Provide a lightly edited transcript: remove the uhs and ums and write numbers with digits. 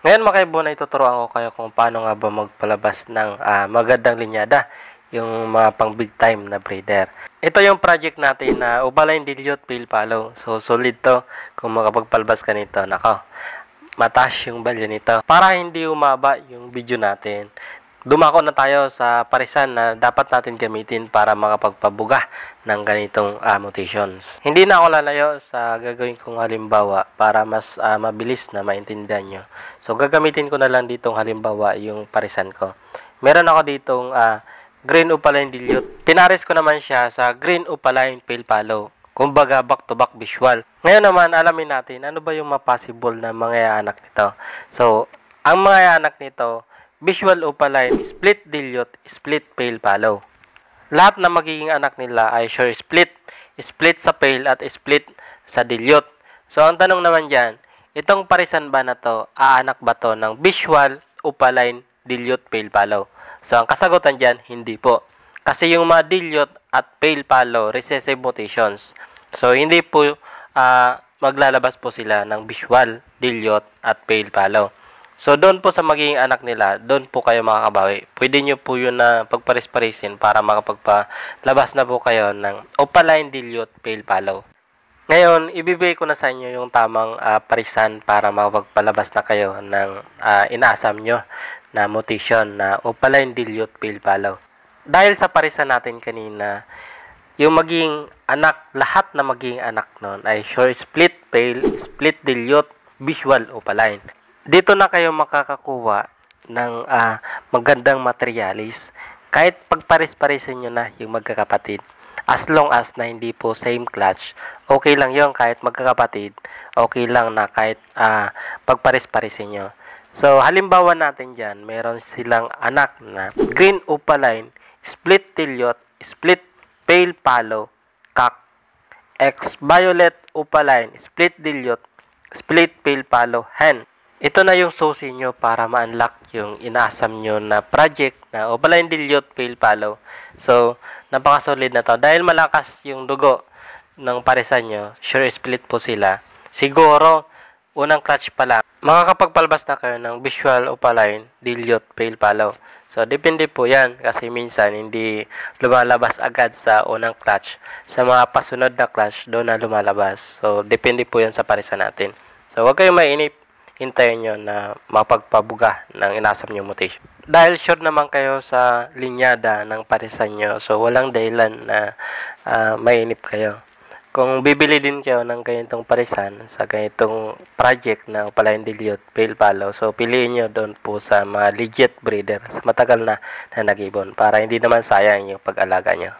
Ngayon mga kaibigan, ay tuturuan ko kayo kung paano nga ba magpalabas ng magandang linyada, yung mga pang big time na breeder. Ito yung project natin na Ubaline Dilute Pale Follow. So solid to kung makapagpalabas ka nito. Nako, mataas yung value nito. Para hindi umaba yung video natin, dumako na tayo sa parisan na dapat natin gamitin para makapagpabuga ng ganitong mutations. Hindi na ako lalayo sa gagawin kong halimbawa para mas mabilis na maintindihan nyo. So, gagamitin ko na lang ditong halimbawa yung parisan ko. Meron ako ditong green opaline dilute. Pinares ko naman siya sa green opaline pale follow. Kumbaga, back-to-back visual. Ngayon naman, alamin natin ano ba yung ma-possible na mangyayaanak nito. So, ang mangyayaanak nito, visual opaline, split dilute, split pale follow. Lahat na magiging anak nila ay sure split. Split sa pale at split sa dilute. So, ang tanong naman dyan, itong parisan ba na to, aanak ba to ng visual opaline dilute pale follow? So, ang kasagutan dyan, hindi po. Kasi yung mga dilute at pale follow, recessive mutations. So, hindi po maglalabas po sila ng visual, dilute at pale follow. So, doon po sa magiging anak nila, doon po kayo makakabawi. Pwede nyo po yun na pagparis-parisin para makapagpalabas na po kayo ng opaline dilute pale follow. Ngayon, ibibigay ko na sa inyo yung tamang parisan para makapagpalabas na kayo ng inaasam nyo na mutation na opaline dilute pale follow. Dahil sa parisan natin kanina, yung magiging anak, lahat na magiging anak nun ay sure split pale, split dilute, visual opaline. Dito na kayo makakakuha ng magandang materialis kahit pagparis-parisin nyo na yung magkakapatid. As long as na hindi po same clutch, okay lang yon kahit magkakapatid, okay lang na kahit pagparis-parisin nyo. So, halimbawa natin dyan, meron silang anak na green opaline, split dilute, split pale follow, cock, X violet opaline, split dilute, split pale follow, hen. Ito na yung susi nyo para ma-unlock yung inaasam nyo na project na opaline dilute pale follow. So, napaka-solid na to. Dahil malakas yung dugo ng parisan nyo, sure split po sila. Siguro, unang clutch pa lang, makakapagpalabas na kayo ng visual opaline dilute pale follow. So, depende po yan kasi minsan hindi lumalabas agad sa unang clutch. Sa mga pasunod na clutch, doon na lumalabas. So, depende po yan sa parisan natin. So, huwag kayong mainip. Hintayin nyo na mapagpabuga ng inasam nyo mutation. Dahil sure naman kayo sa linyada ng parisan nyo, so walang dahilan na mainip kayo. Kung bibili din kayo ng ganitong parisan sa ganitong project na opaline dilute pale follow, so piliin nyo doon po sa mga legit breeder, sa matagal na nag-ibon, para hindi naman sayang yung pag-alaga nyo.